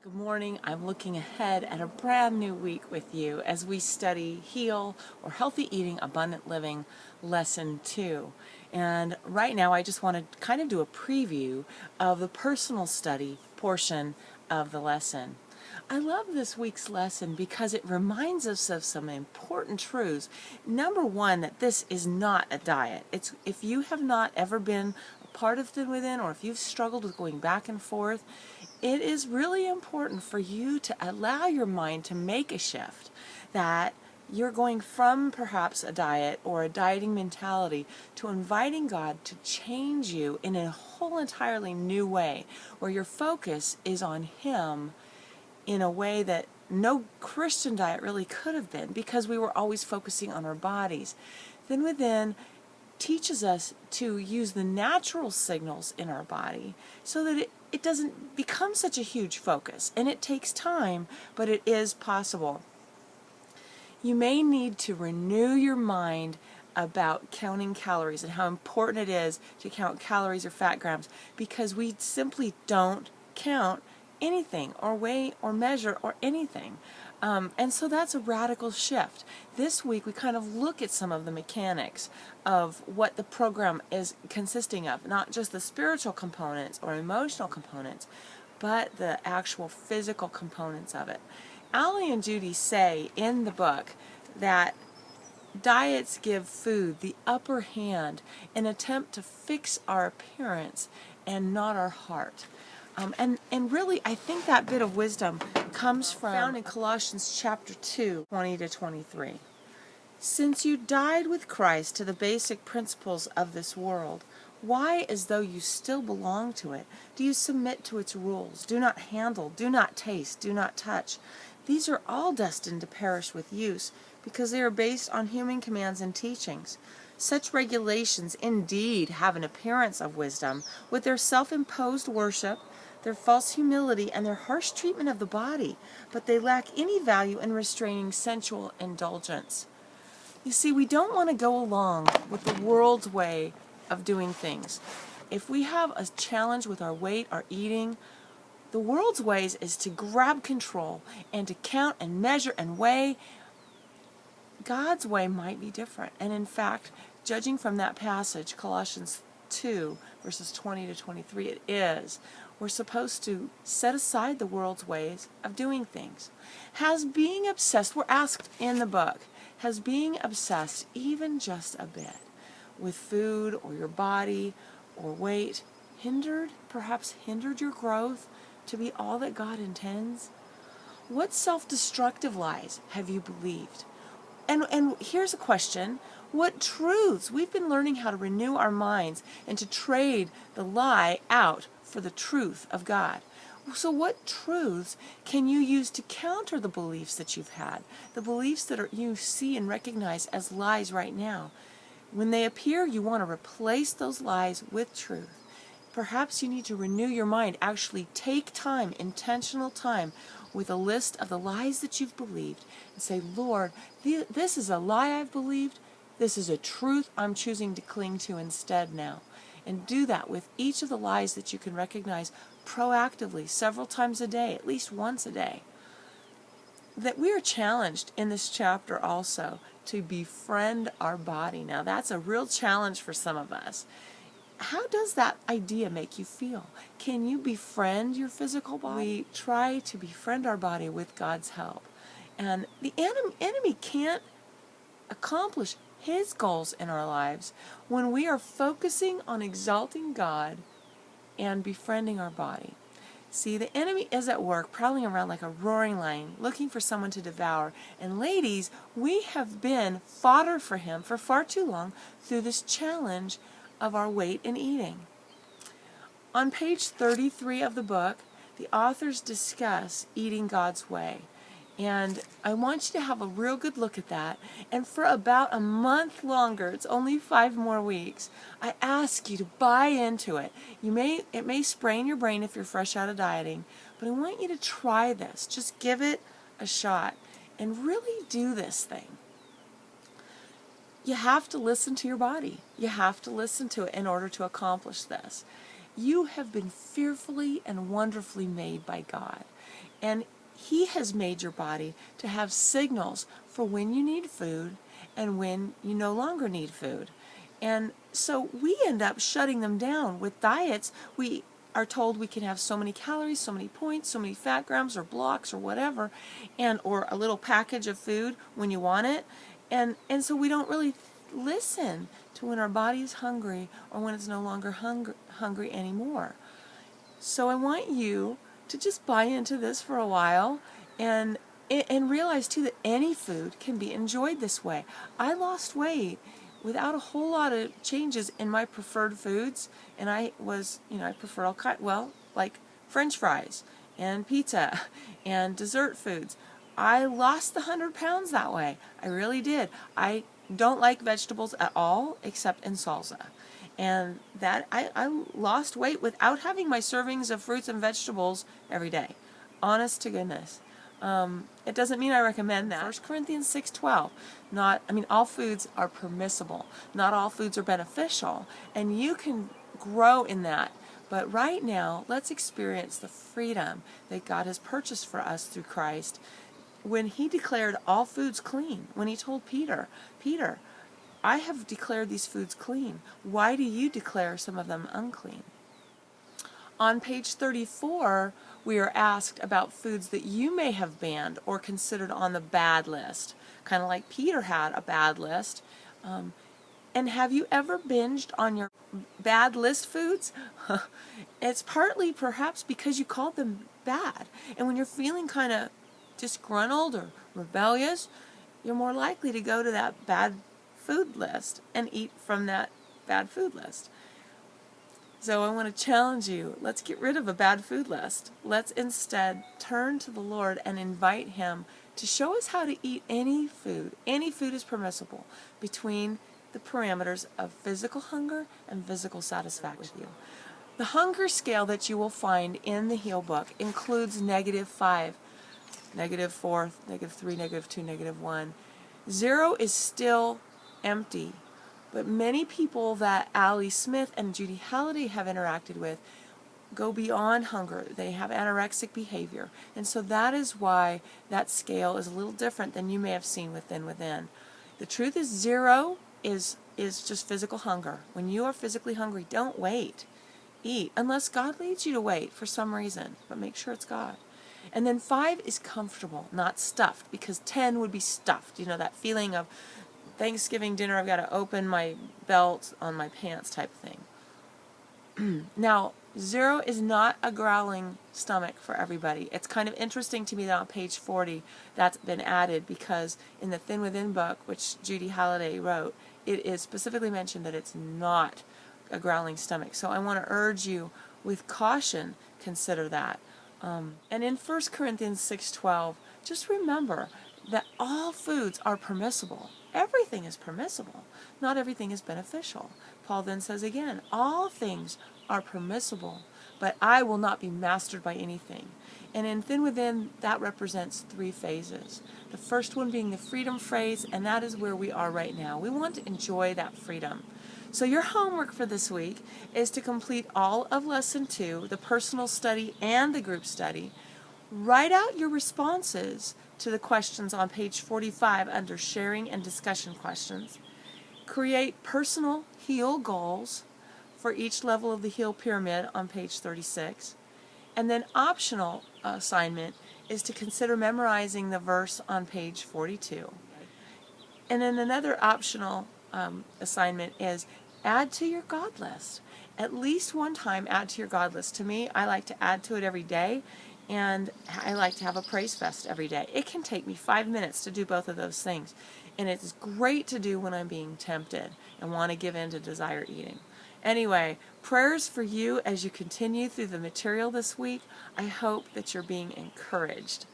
Good morning. I'm looking ahead at a brand new week with you as we study Heal or Healthy Eating, Abundant Living, Lesson 2. And right now I just want to kind of do a preview of the personal study portion of the lesson. I love this week's lesson because it reminds us of some important truths. Number one, that this is not a diet. If you have not ever been a part of Thin Within, or if you've struggled with going back and forth, it is really important for you to allow your mind to make a shift, that you're going from perhaps a diet or a dieting mentality to inviting God to change you in a whole entirely new way, where your focus is on Him in a way that no Christian diet really could have been, because we were always focusing on our bodies. Thin Within teaches us to use the natural signals in our body so that it doesn't become such a huge focus. And it takes time, but it is possible. You may need to renew your mind about counting calories and how important it is to count calories or fat grams, because we simply don't count anything or weigh or measure or anything. And so that's a radical shift. This week we kind of look at some of the mechanics of what the program is consisting of, not just the spiritual components or emotional components, but the actual physical components of it. Allie and Judy say in the book that diets give food the upper hand in an attempt to fix our appearance and not our heart. And really, I think that bit of wisdom comes from found in Colossians chapter 2, 20 to 23. Since you died with Christ to the basic principles of this world, why, as though you still belong to it, do you submit to its rules? Do not handle, do not taste, do not touch. These are all destined to perish with use, because they are based on human commands and teachings. Such regulations indeed have an appearance of wisdom, with their self-imposed worship, their false humility, and their harsh treatment of the body, but they lack any value in restraining sensual indulgence. You see, we don't want to go along with the world's way of doing things. If we have a challenge with our weight, our eating, the world's ways is to grab control and to count and measure and weigh. God's way might be different. And in fact, judging from that passage, Colossians 2, verses 20 to 23, it is. We're supposed to set aside the world's ways of doing things. Has being obsessed, we're asked in the book, has being obsessed even just a bit with food or your body or weight perhaps hindered your growth to be all that God intends? What self-destructive lies have you believed? And here's a question. What truths? We've been learning how to renew our minds and to trade the lie out for the truth of God. So what truths can you use to counter the beliefs that you've had, the beliefs that you see and recognize as lies right now? When they appear, you want to replace those lies with truth. Perhaps you need to renew your mind. Actually take time, intentional time, with a list of the lies that you've believed and say, Lord, this is a lie I've believed. This is a truth I'm choosing to cling to instead now. And do that with each of the lies that you can recognize proactively, several times a day, at least once a day. That we are challenged in this chapter also to befriend our body. Now that's a real challenge for some of us. How does that idea make you feel? Can you befriend your physical body? We try to befriend our body with God's help. And the enemy can't accomplish his goals in our lives when we are focusing on exalting God and befriending our body. See, the enemy is at work, prowling around like a roaring lion, looking for someone to devour. And ladies, we have been fodder for him for far too long through this challenge of our weight and eating. On page 33 of the book, the authors discuss eating God's way. And I want you to have a real good look at that. And for about a month longer, it's only 5 more weeks, I ask you to buy into it. It may sprain your brain if you're fresh out of dieting, but I want you to try this. Just give it a shot and really do this thing. You have to listen to your body. You have to listen to it in order to accomplish this. you have been fearfully and wonderfully made by God. And He has made your body to have signals for when you need food and when you no longer need food. And so we end up shutting them down. With diets, we are told we can have so many calories, so many points, so many fat grams or blocks or whatever, and or a little package of food when you want it. And so we don't really listen to when our body is hungry or when it's no longer hungry anymore. So I want you to just buy into this for a while and realize too that any food can be enjoyed this way. I lost weight without a whole lot of changes in my preferred foods, and I prefer all kind, like French fries and pizza and dessert foods. I lost the 100 pounds that way. I really did. I don't like vegetables at all except in salsa. And that I lost weight without having my servings of fruits and vegetables every day. Honest to goodness. It doesn't mean I recommend that. 1 Corinthians 6:12. All foods are permissible. Not all foods are beneficial. And you can grow in that. But right now, let's experience the freedom that God has purchased for us through Christ. When He declared all foods clean, when He told Peter, I have declared these foods clean. Why do you declare some of them unclean? On page 34, we are asked about foods that you may have banned or considered on the bad list, kind of like Peter had a bad list. And have you ever binged on your bad list foods? It's partly perhaps because you called them bad. And when you're feeling kind of disgruntled or rebellious, you're more likely to go to that bad food list and eat from that bad food list. So I want to challenge you, let's get rid of a bad food list. Let's instead turn to the Lord and invite Him to show us how to eat any food. Any food is permissible between the parameters of physical hunger and physical satisfaction. The hunger scale that you will find in the Heal book includes -5, -4, -3, -2, -1. 0 is still empty. But many people that Allie Smith and Judy Halliday have interacted with go beyond hunger. They have anorexic behavior. And so that is why that scale is a little different than you may have seen within. The truth is 0 is just physical hunger. When you are physically hungry, don't wait. Eat, unless God leads you to wait for some reason, but make sure it's God. And then 5 is comfortable, not stuffed, because 10 would be stuffed. You know, that feeling of Thanksgiving dinner, I've got to open my belt on my pants type of thing. Now, 0 is not a growling stomach for everybody. It's kind of interesting to me that on page 40 that's been added, because in the Thin Within book, which Judy Halliday wrote, it is specifically mentioned that it's not a growling stomach. So I want to urge you, with caution, consider that. And in 1 Corinthians 6:12, just remember that all foods are permissible. Everything is permissible. Not everything is beneficial. Paul then says again, all things are permissible, but I will not be mastered by anything. And in Thin Within, that represents 3 phases. The first one being the freedom phase, and that is where we are right now. We want to enjoy that freedom. So your homework for this week is to complete all of Lesson 2, the personal study and the group study. Write out your responses to the questions on page 45 under Sharing and Discussion Questions. Create personal Heal goals for each level of the Heal pyramid on page 36. And then optional assignment is to consider memorizing the verse on page 42. And then another optional assignment is add to your God list. At least one time add to your God list. To me, I like to add to it every day. And I like to have a praise fest every day. It can take me 5 minutes to do both of those things. And it's great to do when I'm being tempted and want to give in to desire eating. Anyway, prayers for you as you continue through the material this week. I hope that you're being encouraged.